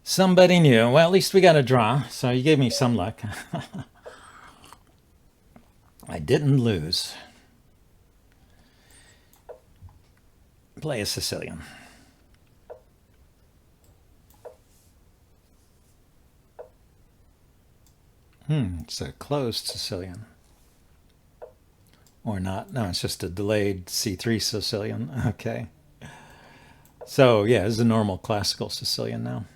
Somebody new. Well, at least we got a draw, so you gave me some luck. I didn't lose. Play a Sicilian. It's a closed Sicilian. Or not. No, it's just a delayed C3 Sicilian. Okay. So, yeah, it's a normal classical Sicilian now.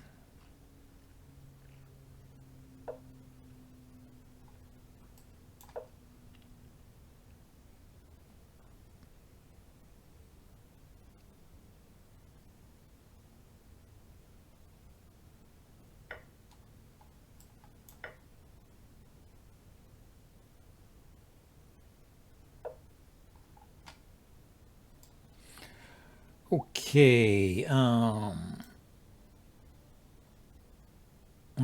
Okay. 1,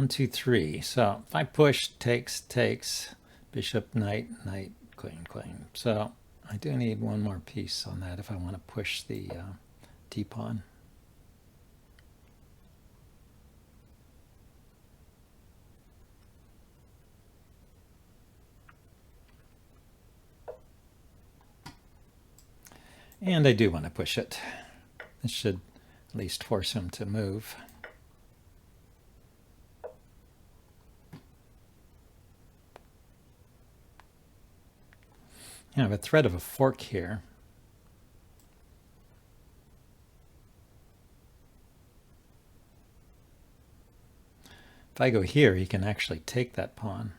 2, 3. So if I push, takes, bishop, knight, knight, queen, queen. So I do need one more piece on that if I want to push the d-pawn. And I do want to push it. This should at least force him to move. I have a threat of a fork here. If I go here, he can actually take that pawn.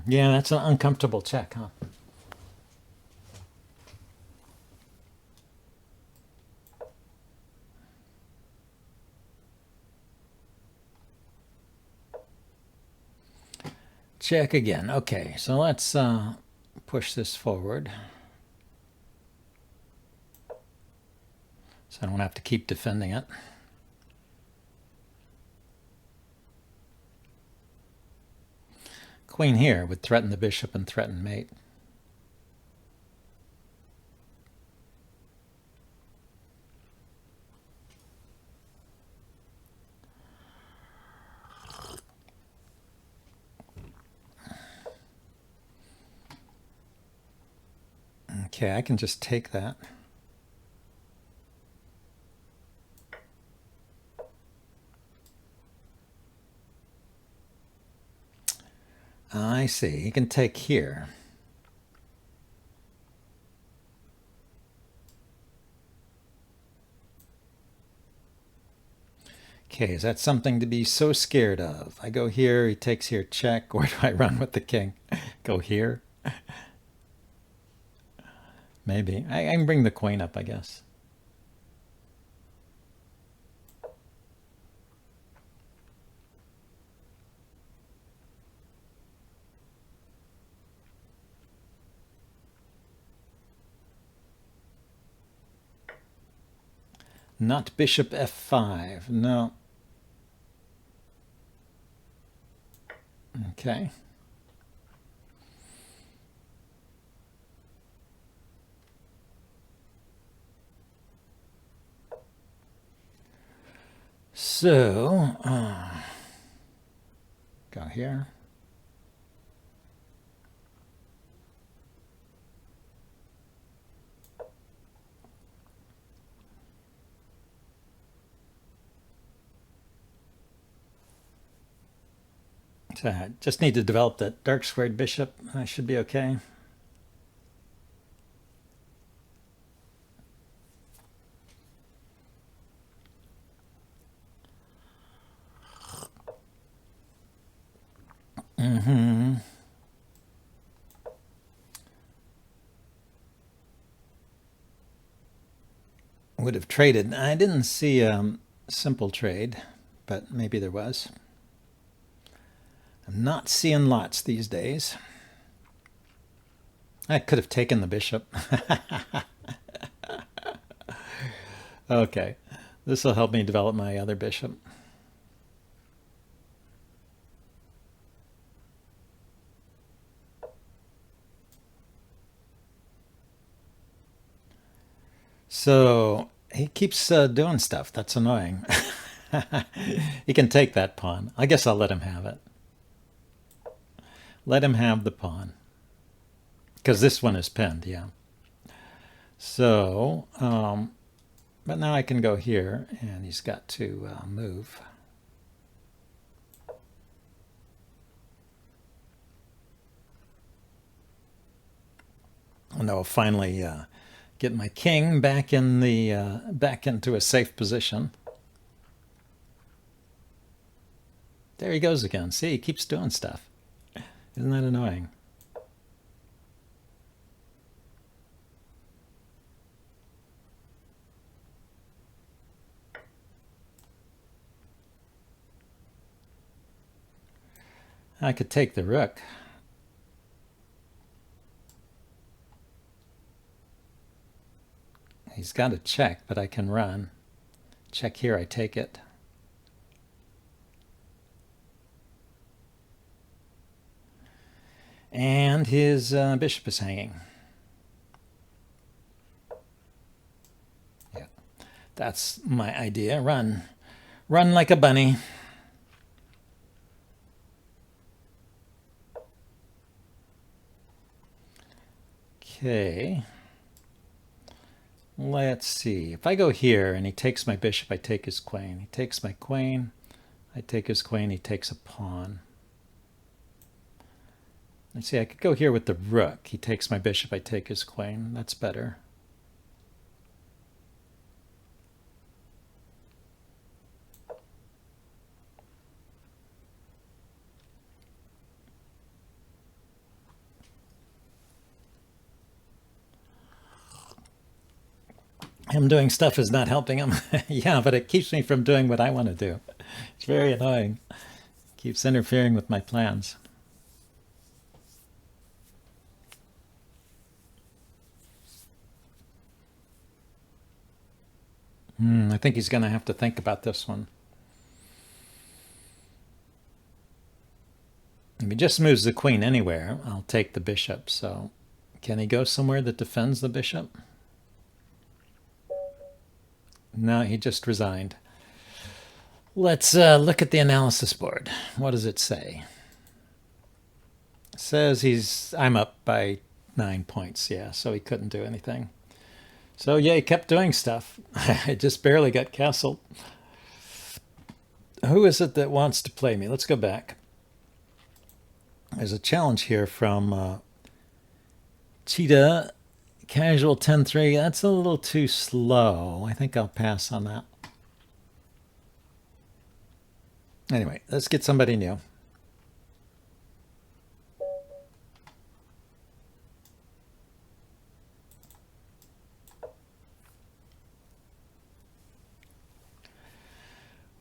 Yeah, that's an uncomfortable check, huh? Check again. Okay, so let's push this forward. So I don't have to keep defending it. Queen here would threaten the bishop and threaten mate. Okay, I can just take that. I see. He can take here. Okay, is that something to be so scared of? I go here, he takes here, check, or do I run with the king? Go here? Maybe. I can bring the queen up, I guess. Not bishop f5. No. Okay. So, go here. So I just need to develop that dark squared bishop. I should be okay. Would have traded. I didn't see a simple trade, but maybe there was. I'm not seeing lots these days. I could have taken the bishop. Okay, this will help me develop my other bishop. So he keeps doing stuff. That's annoying. He can take that pawn. I guess I'll let him have it. Let him have the pawn. Because this one is pinned, yeah. So, but now I can go here, and he's got to move. And I'll finally get my king back in the back into a safe position. There he goes again. See, he keeps doing stuff. Isn't that annoying? I could take the rook. He's got a check, but I can run. Check here, I take it. And his bishop is hanging. Yeah, that's my idea. Run. Run like a bunny. Okay. Let's see. If I go here and he takes my bishop, I take his queen. He takes my queen. I take his queen. He takes a pawn. Let's see. I could go here with the rook. He takes my bishop. I take his queen. That's better. Him doing stuff is not helping him. Yeah, but it keeps me from doing what I want to do. It's very annoying. Keeps interfering with my plans. I think he's going to have to think about this one. If he just moves the queen anywhere, I'll take the bishop. So can he go somewhere that defends the bishop? No, he just resigned. Let's look at the analysis board. What does it say? It says I'm up by 9 points. Yeah, so he couldn't do anything. So yeah, he kept doing stuff. I just barely got castled. Who is it that wants to play me? Let's go back. There's a challenge here from Cheetah Casual 10-3. That's a little too slow. I think I'll pass on that. Anyway, let's get somebody new.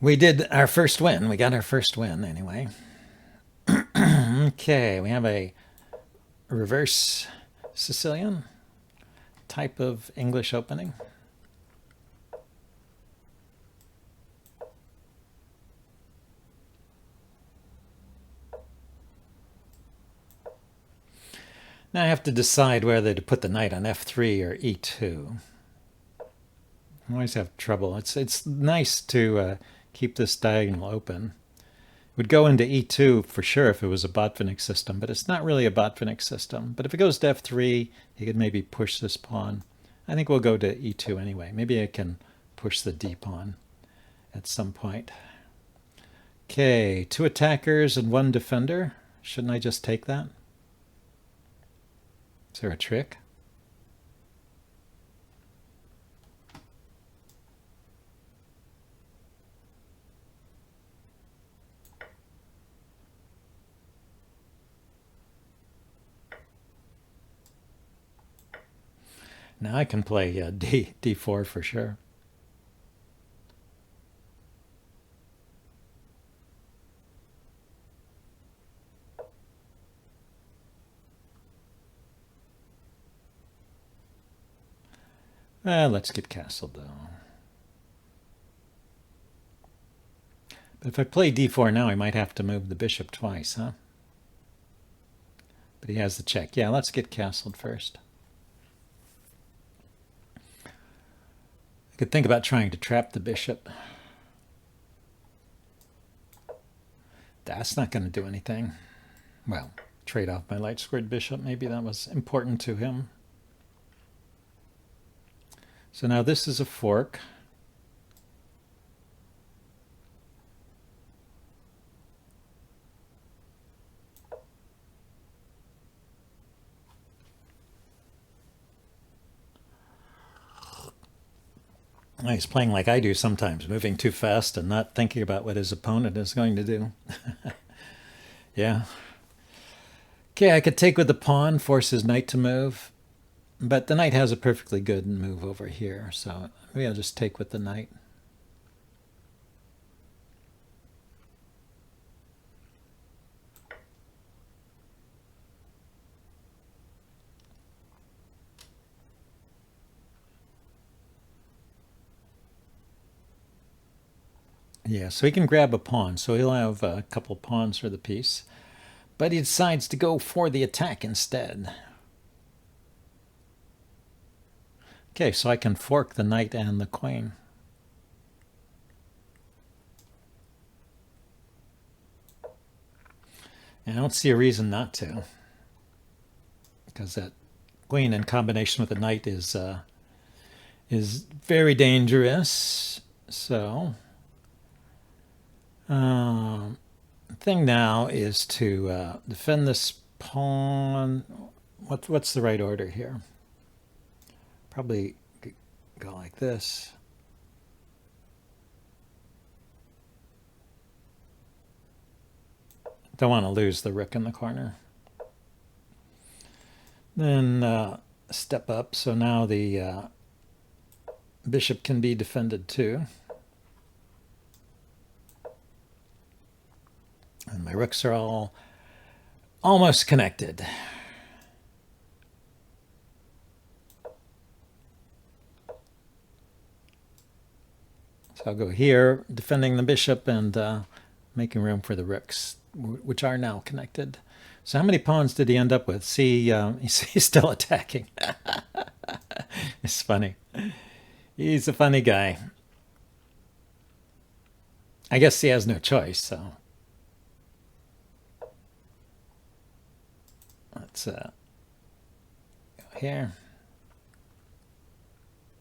We did our first win. We got our first win anyway. Okay, we have a reverse Sicilian type of English opening. Now I have to decide whether to put the knight on f3 or e2. I always have trouble. It's nice to keep this diagonal open. It would go into e2 for sure if it was a Botvinnik system, but it's not really a Botvinnik system. But if it goes to f3, he could maybe push this pawn. I think we'll go to e2 anyway. Maybe I can push the d pawn at some point. Okay, 2 attackers and 1 defender. Shouldn't I just take that? Is there a trick? Now I can play d4 for sure. Let's get castled though. But if I play d4 now, I might have to move the bishop twice, huh? But he has the check. Yeah, let's get castled first. Could think about trying to trap the bishop. That's not going to do anything. Well, trade off my light squared bishop. Maybe that was important to him. So now this is a fork. He's playing like I do sometimes, moving too fast and not thinking about what his opponent is going to do. Yeah. Okay, I could take with the pawn, force his knight to move, but the knight has a perfectly good move over here, so maybe I'll just take with the knight. Yeah, so he can grab a pawn, so he'll have a couple pawns for the piece. But he decides to go for the attack instead. Okay, so I can fork the knight and the queen. And I don't see a reason not to, because that queen in combination with the knight is very dangerous. So thing now is to defend this pawn. What's the right order here? Probably go like this. Don't want to lose the rook in the corner. Then step up, so now the bishop can be defended too. And my rooks are all almost connected. So I'll go here, defending the bishop and making room for the rooks, which are now connected. So how many pawns did he end up with? See, he's still attacking. It's funny. He's a funny guy. I guess he has no choice, so. Let's go here.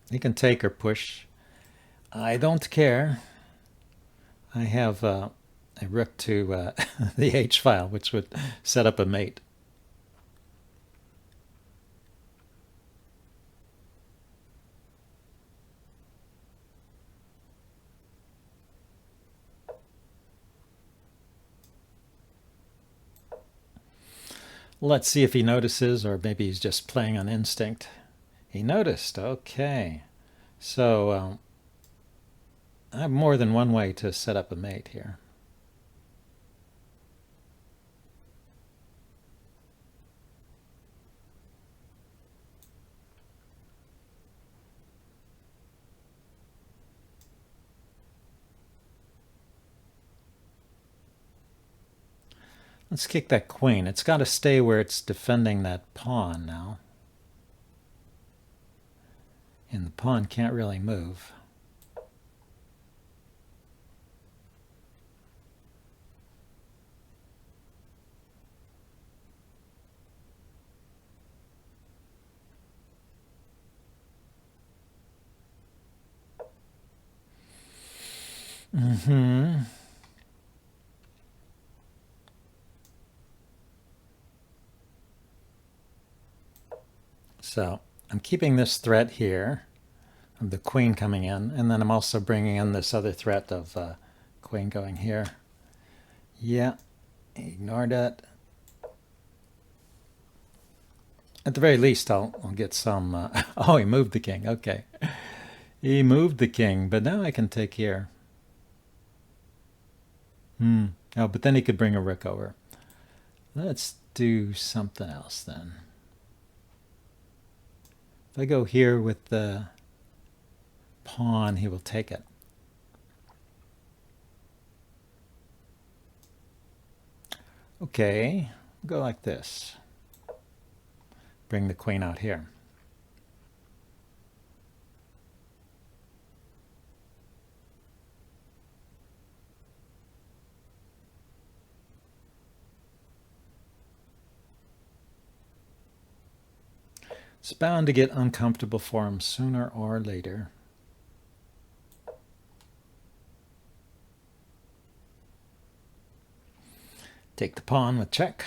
He can take or push. I don't care. I have a rook to the H file, which would set up a mate. Let's see if he notices, or maybe he's just playing on instinct. He noticed. Okay. So I have more than one way to set up a mate here. Let's kick that queen. It's got to stay where it's defending that pawn now. And the pawn can't really move. So I'm keeping this threat here of the queen coming in, and then I'm also bringing in this other threat of queen going here. Yeah, ignore that. At the very least, I'll get some... oh, he moved the king. Okay. He moved the king, but now I can take here. Oh, but then he could bring a rook over. Let's do something else then. If I go here with the pawn, he will take it. Okay, go like this. Bring the queen out here. It's bound to get uncomfortable for him sooner or later. Take the pawn with check.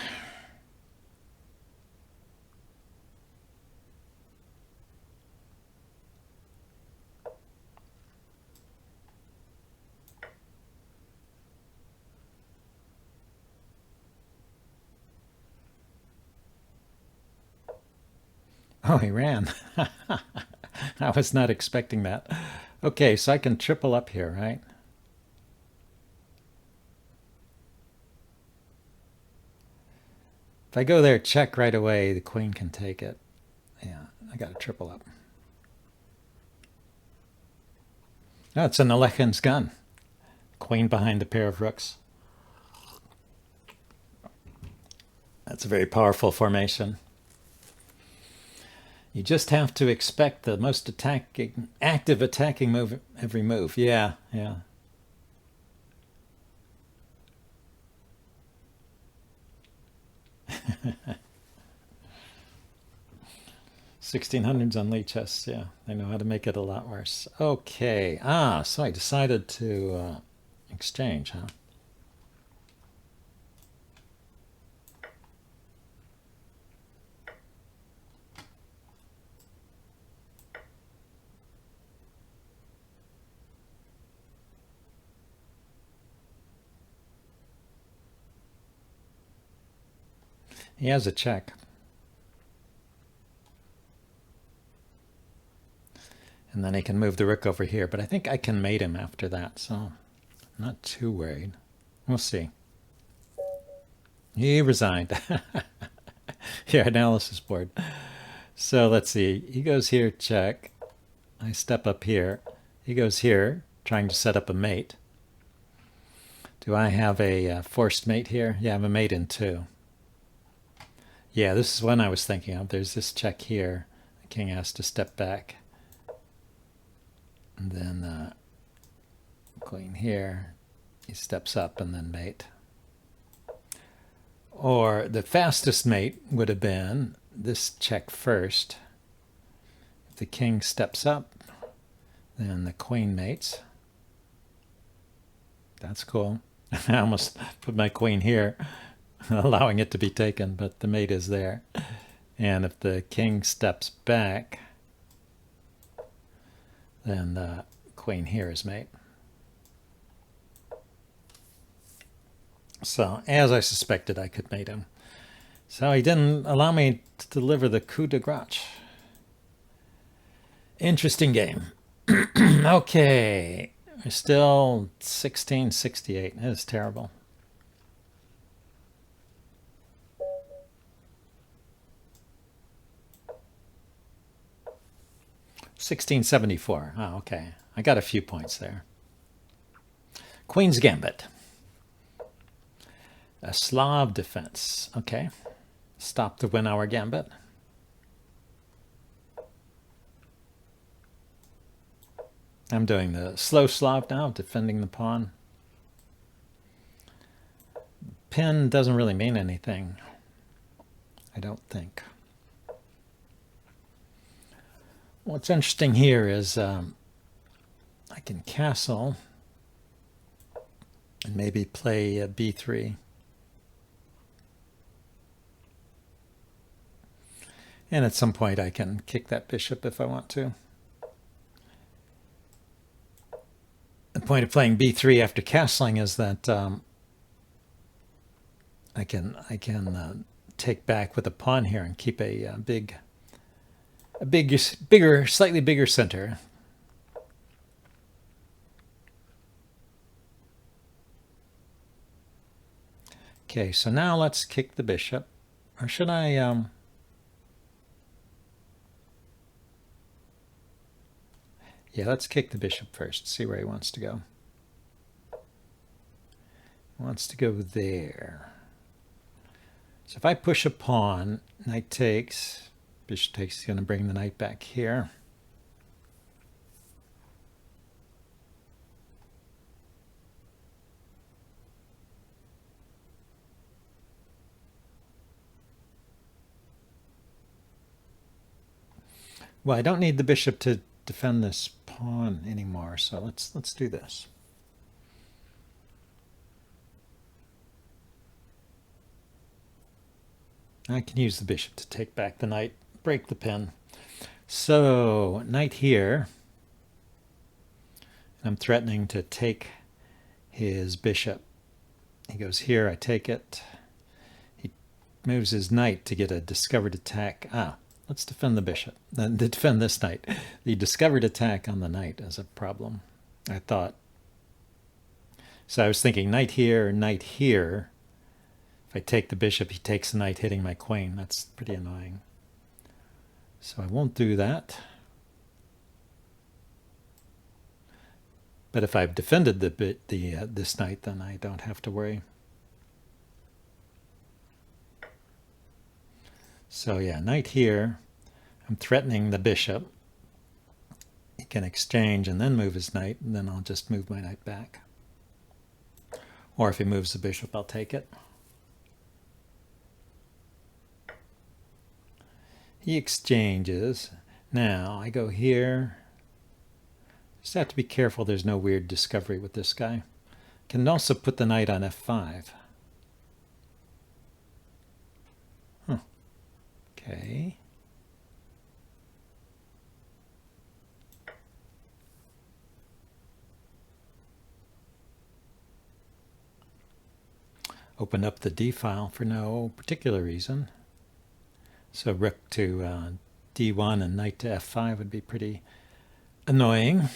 Oh, he ran. I was not expecting that. Okay, so I can triple up here, right? If I go there, check right away, the queen can take it. Yeah, I got to triple up. Oh, it's an Alechin's gun. Queen behind the pair of rooks. That's a very powerful formation. You just have to expect the most active attacking move every move. Yeah, yeah. 1600s on Lee chess. Yeah, they know how to make it a lot worse. Okay. So I decided to exchange, huh? He has a check. And then he can move the rook over here. But I think I can mate him after that, so I'm not too worried. We'll see. He resigned. Here, analysis board. So let's see. He goes here, check. I step up here. He goes here, trying to set up a mate. Do I have a forced mate here? Yeah, I have a mate in 2. Yeah, this is one I was thinking of. There's this check here. The king has to step back. And then queen here. He steps up and then mate. Or the fastest mate would have been this check first. If the king steps up, then the queen mates. That's cool. I almost put my queen here, allowing it to be taken, but the mate is there. And if the king steps back, then the queen here is mate. So, as I suspected, I could mate him. So he didn't allow me to deliver the coup de grace. Interesting game. Okay. We're still 1668. That is terrible. $16.74. Oh, okay. I got a few points there. Queen's Gambit. A Slav defense. Okay. Stop the win our gambit. I'm doing the slow Slav now, defending the pawn. Pin doesn't really mean anything, I don't think. What's interesting here is I can castle and maybe play b3. And at some point I can kick that bishop if I want to. The point of playing b3 after castling is that I can take back with a pawn here and keep a slightly bigger center. Okay, so now let's kick the bishop. Or should I... Yeah, let's kick the bishop first, see where he wants to go. He wants to go there. So if I push a pawn, knight takes, bishop takes is going to bring the knight back here. Well, I don't need the bishop to defend this pawn anymore, so let's do this. I can use the bishop to take back the knight, break the pin. So, knight here. I'm threatening to take his bishop. He goes here, I take it. He moves his knight to get a discovered attack. Let's defend the bishop. Then defend this knight. The discovered attack on the knight is a problem, I thought. So I was thinking knight here, knight here. If I take the bishop, he takes the knight, hitting my queen. That's pretty annoying. So I won't do that. But if I've defended this knight, then I don't have to worry. So yeah, knight here. I'm threatening the bishop. He can exchange and then move his knight, and then I'll just move my knight back. Or if he moves the bishop, I'll take it. He exchanges. Now I go here. Just have to be careful there's no weird discovery with this guy. Can also put the knight on f5. Okay. Open up the D file for no particular reason. So rook to D1 and knight to F5 would be pretty annoying.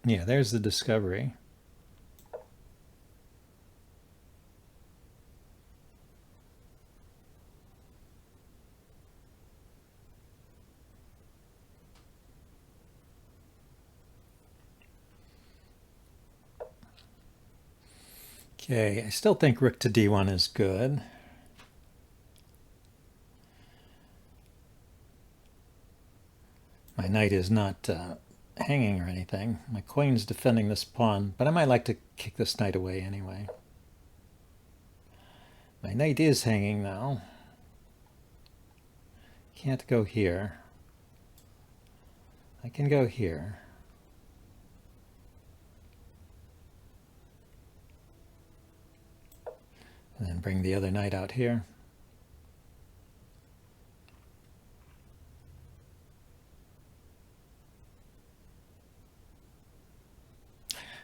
Yeah, there's the discovery. Okay, I still think rook to D1 is good. My knight is not hanging or anything. My queen's defending this pawn, but I might like to kick this knight away anyway. My knight is hanging now. Can't go here. I can go here. And then bring the other knight out here.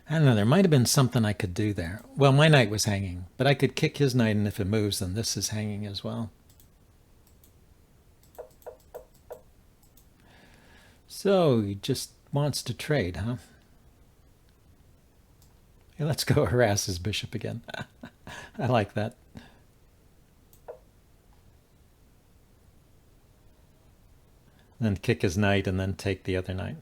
I don't know, there might have been something I could do there. Well, my knight was hanging, but I could kick his knight, and if it moves, then this is hanging as well. So, he just wants to trade, huh? Hey, let's go harass his bishop again. I like that. Then kick his knight and then take the other knight.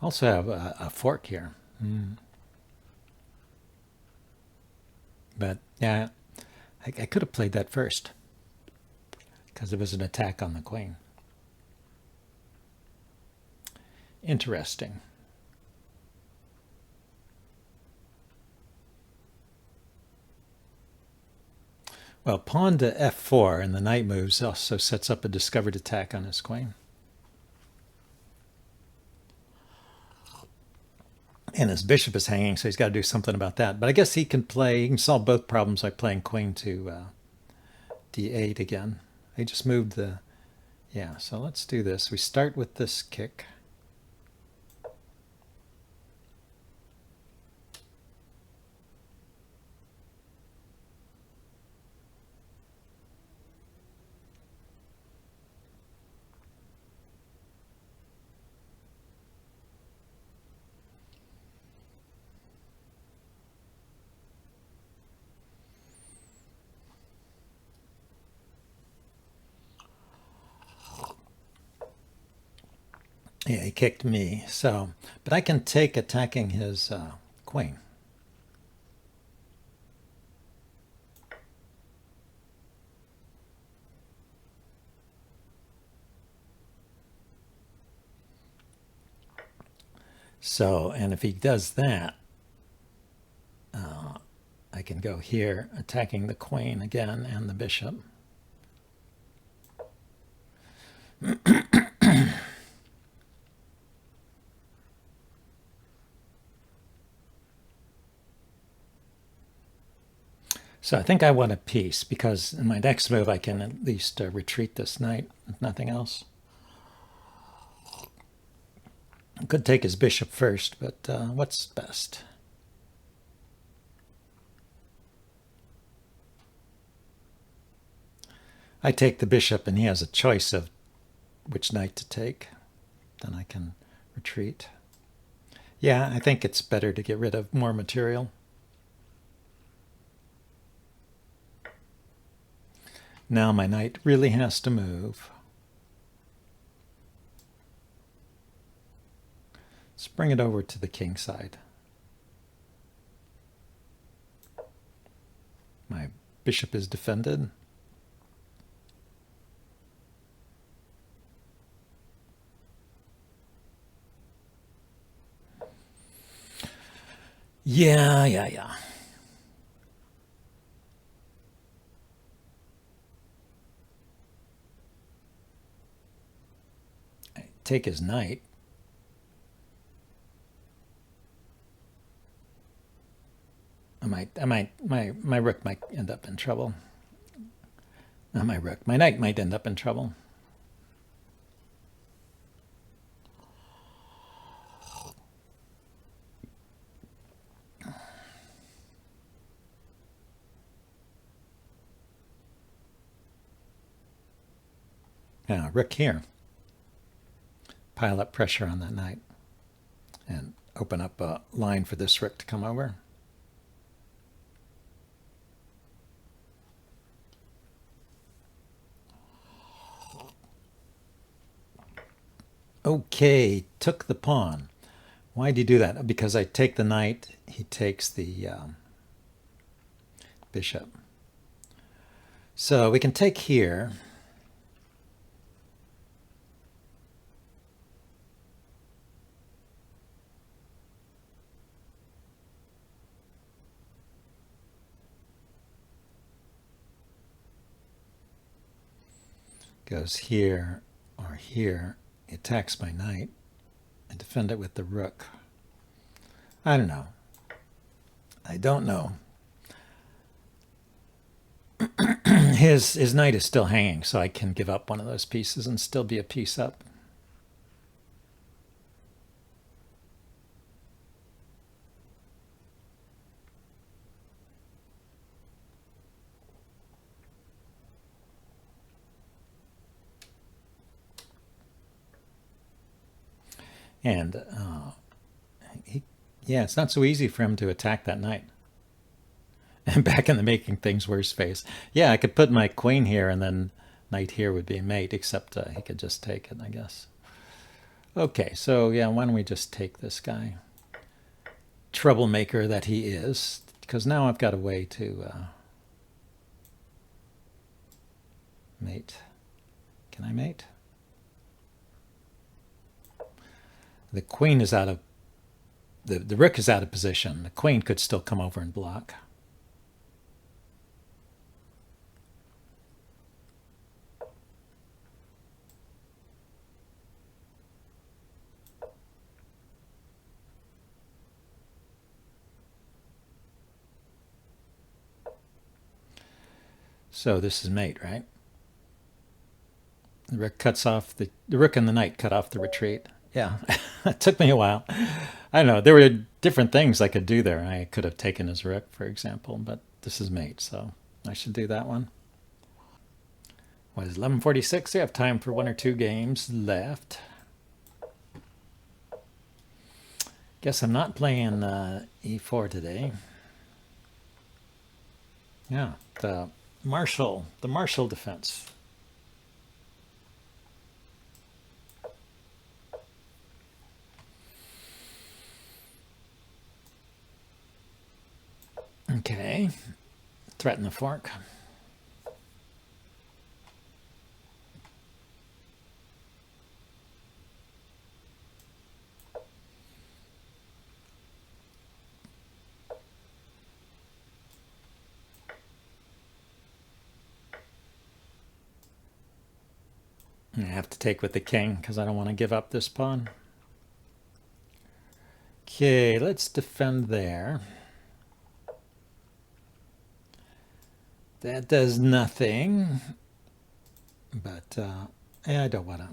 Also have a fork here. But yeah, I could have played that first because it was an attack on the queen. Interesting. Well, pawn to f4 and the knight moves also sets up a discovered attack on his queen. And his bishop is hanging, so he's got to do something about that. But I guess he can solve both problems by playing queen to d8 again. I just moved the, yeah, so let's do this. We start with this kick. Yeah, he kicked me. So, but I can take attacking his queen. So, and if he does that, I can go here, attacking the queen again and the bishop. So I think I want a piece, because in my next move I can at least retreat this knight, if nothing else. I could take his bishop first, but what's best? I take the bishop and he has a choice of which knight to take. Then I can retreat. Yeah, I think it's better to get rid of more material. Now my knight really has to move. Let's bring it over to the king side. My bishop is defended. Yeah. I take his knight. My rook might end up in trouble. Not my rook. My knight might end up in trouble. Yeah, rook here. Pile up pressure on that knight and open up a line for this rook to come over. Okay, took the pawn. Why do you do that? Because I take the knight, he takes the bishop. So we can take here. Goes here or here. He attacks my knight. I defend it with the rook. I don't know. I don't know. His knight is still hanging, so I can give up one of those pieces and still be a piece up. And yeah, it's not so easy for him to attack that knight. And back in the making things worse phase. Yeah, I could put my queen here and then knight here would be a mate, except he could just take it, I guess. Okay, so yeah, why don't we just take this guy? Troublemaker that he is, because now I've got a way to mate. Can I mate? The queen is out of, the rook is out of position. The queen could still come over and block. So this is mate, right? The rook cuts off, the rook and the knight cut off the retreat. Yeah, it took me a while. I don't know. There were different things I could do there. I could have taken his rook, for example, but this is mate, so I should do that one. What is 11:46? We have time for one or two games left. Guess I'm not playing e4 today. Yeah, the Marshall defense. Okay, threaten the fork. I have to take with the king because I don't want to give up this pawn. Okay, let's defend there. That does nothing, but I don't want to.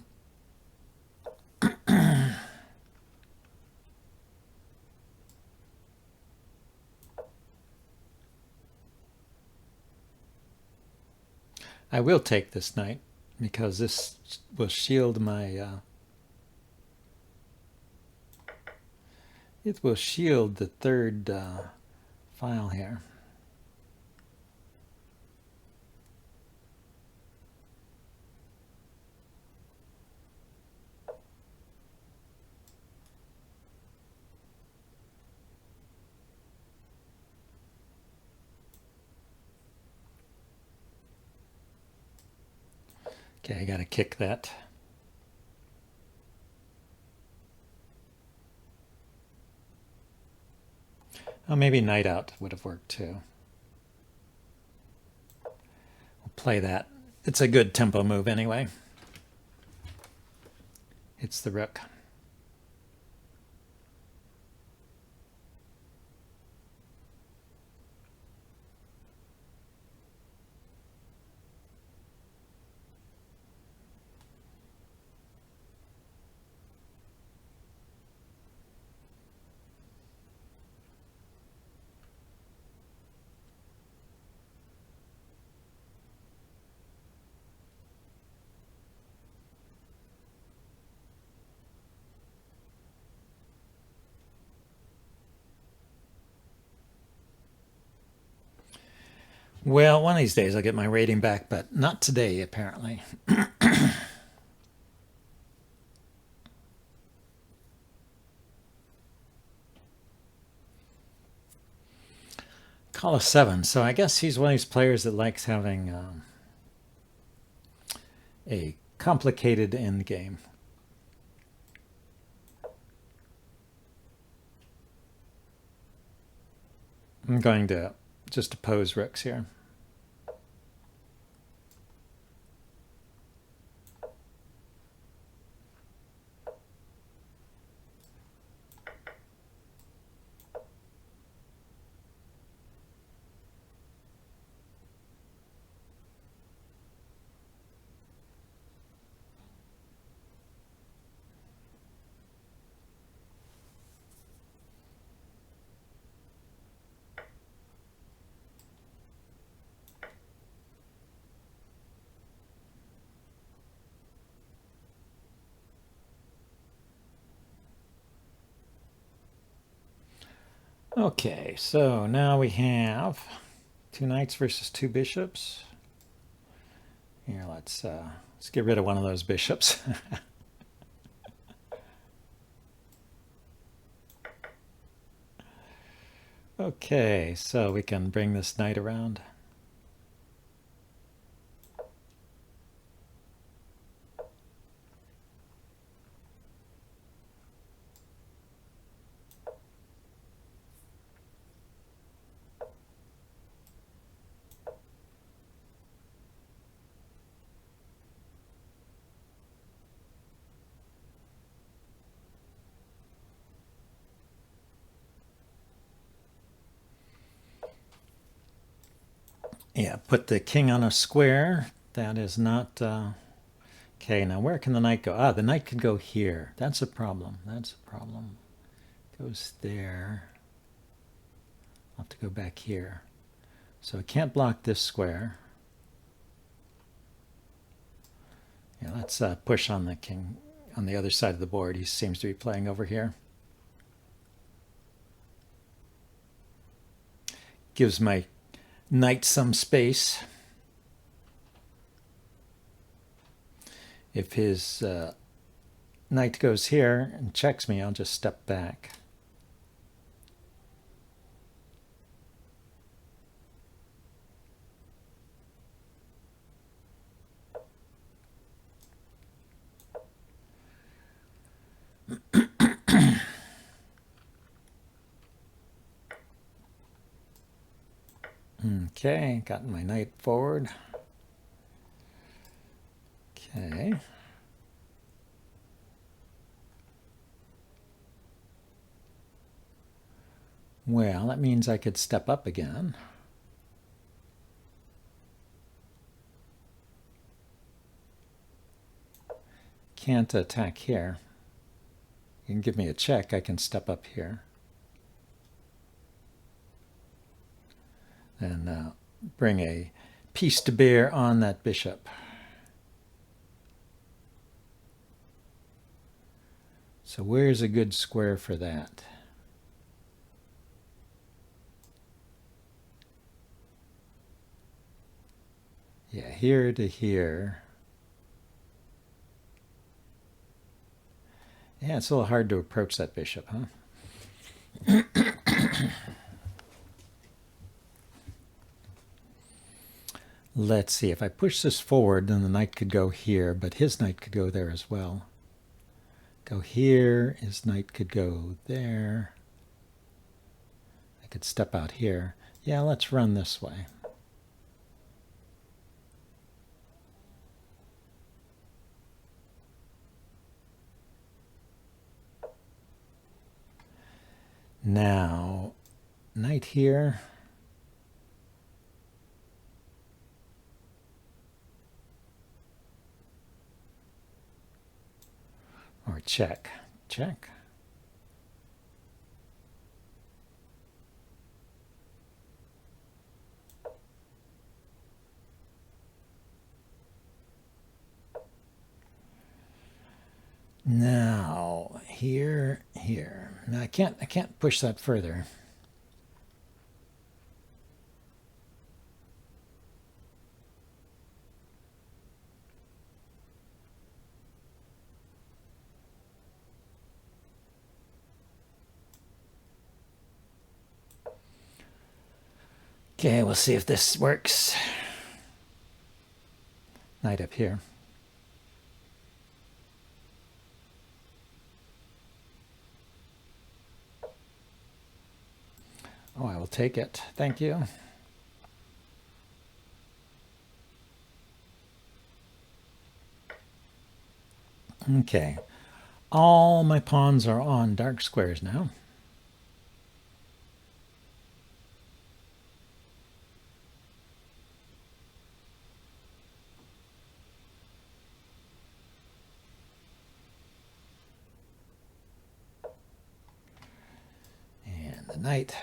I will take this knight because this will shield my it will shield the third file here. Okay, I gotta kick that. Oh, maybe knight out would have worked too. We'll play that. It's a good tempo move anyway. It's the rook. Well, one of these days I'll get my rating back, but not today, apparently. Call of 7. So I guess he's one of these players that likes having a complicated end game. I'm going to just oppose rooks here. Okay, so now we have 2 knights versus 2 bishops. Here, let's get rid of one of those bishops. Okay, so we can bring this knight around. Yeah, put the king on a square. That is not... Okay, now where can the knight go? Ah, the knight can go here. That's a problem. That's a problem. Goes there. I'll have to go back here. So I can't block this square. Yeah, let's push on the king on the other side of the board. He seems to be playing over here. Gives my knight some space. If his knight goes here and checks me, I'll just step back. Okay, got my knight forward. Okay. Well, that means I could step up again. Can't attack here. You can give me a check, I can step up here. And bring a piece to bear on that bishop. So where's a good square for that? Yeah, here to here. Yeah, it's a little hard to approach that bishop, huh? Let's see, if I push this forward, then the knight could go here, but his knight could go there as well. Go here, his knight could go there. I could step out here. Yeah, let's run this way. Now, knight here. Or check. Check. Now, here. Now I can't push that further. Okay, we'll see if this works. Knight up here. Oh, I will take it. Thank you. Okay. All my pawns are on dark squares now. And the knight.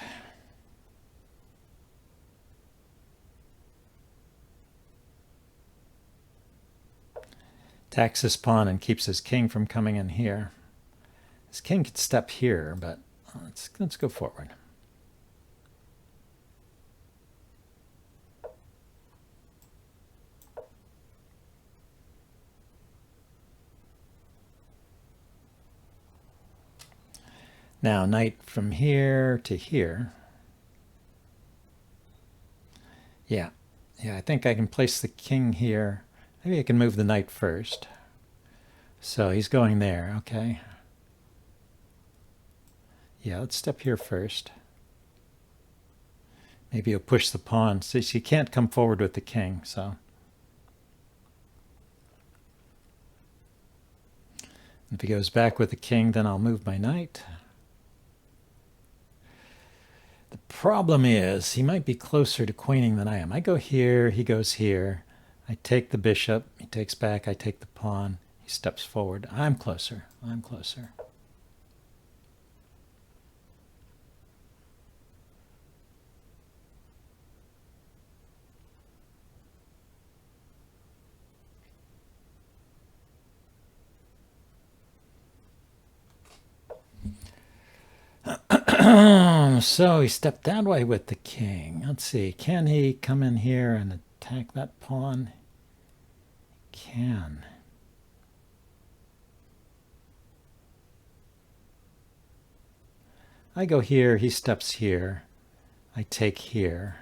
Attacks his pawn and keeps his king from coming in here. His king could step here, but let's go forward. Now, knight from here to here. Yeah, I think I can place the king here. Maybe I can move the knight first. So he's going there, okay. Yeah, let's step here first. Maybe he'll push the pawn. So he can't come forward with the king, so. If he goes back with the king, then I'll move my knight. The problem is he might be closer to queening than I am. I go here, he goes here. I take the bishop, he takes back, I take the pawn, he steps forward. I'm closer. So he stepped that way with the king. Let's see, can he come in here and attack that pawn? He can. I go here, he steps here. I take here.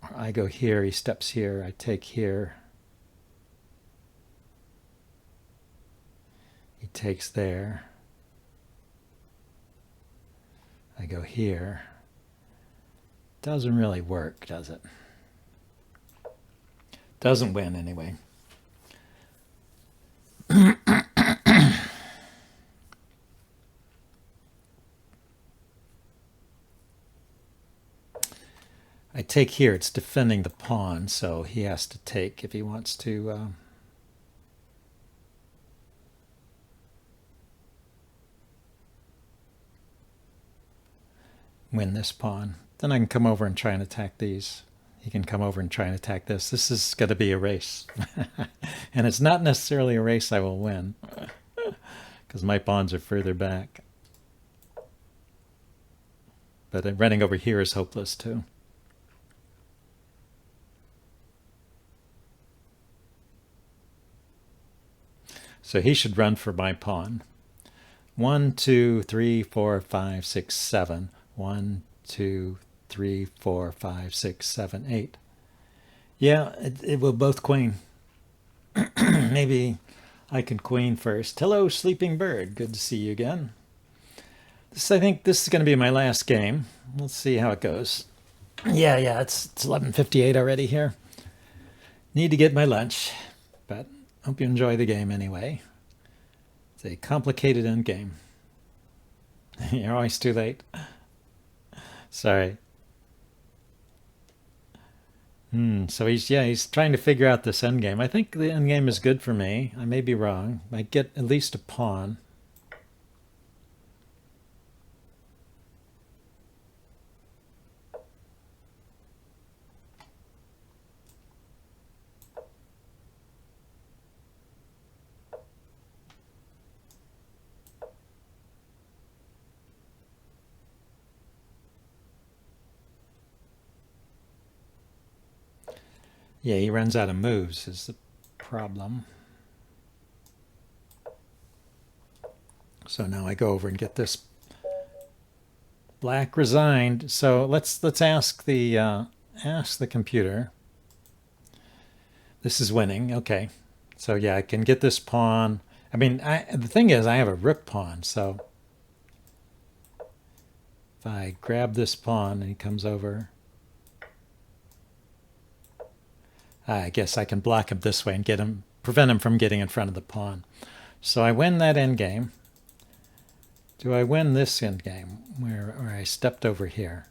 Or I go here, he steps here. I take here. He takes there. I go here. Doesn't really work, does it? Doesn't win anyway. take here, it's defending the pawn, so he has to take if he wants to win this pawn. Then I can come over and try and attack these. He can come over and try and attack this. This is going to be a race. And it's not necessarily a race I will win, because my pawns are further back. But running over here is hopeless too. So he should run for my pawn. 1, 2, 3, 4, 5, 6, 7. 1, 2, 3, 4, 5, 6, 7, 8. Yeah, it will both queen. Maybe I can queen first. Hello, sleeping bird. Good to see you again. I think this is going to be my last game. Let's see how it goes. Yeah, it's 11:58 already here. Need to get my lunch, but hope you enjoy the game anyway. It's a complicated endgame. You're always too late. Sorry. So he's trying to figure out this endgame. I think the endgame is good for me. I may be wrong. I get at least a pawn. Yeah, he runs out of moves is the problem. So now I go over and get this. Black resigned. So let's ask the computer. This is winning. Okay. So yeah, I can get this pawn. I mean, the thing is, I have a rook pawn. So if I grab this pawn and he comes over, I guess I can block him this way and prevent him from getting in front of the pawn. So I win that endgame. Do I win this endgame where I stepped over here?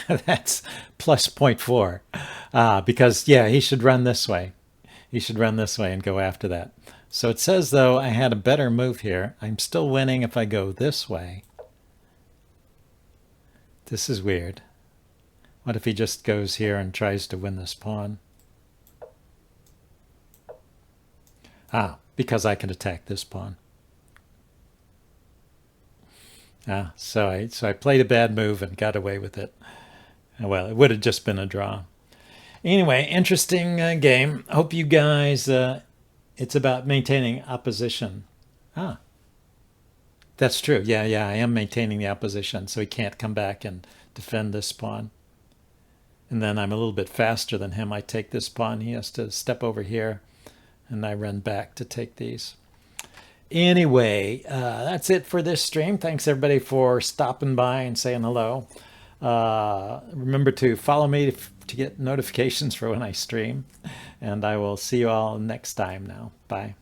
That's plus 0.4. Because, yeah, he should run this way. He should run this way and go after that. So it says, though, I had a better move here. I'm still winning if I go this way. This is weird. What if he just goes here and tries to win this pawn? Because I can attack this pawn. So I played a bad move and got away with it. Well, it would have just been a draw. Anyway, interesting game. Hope you guys, it's about maintaining opposition. That's true. Yeah, I am maintaining the opposition, so he can't come back and defend this pawn. And then I'm a little bit faster than him. I take this pawn. He has to step over here, and I run back to take these. Anyway, that's it for this stream. Thanks, everybody, for stopping by and saying hello. Remember to follow me to get notifications for when I stream. And I will see you all next time now. Bye.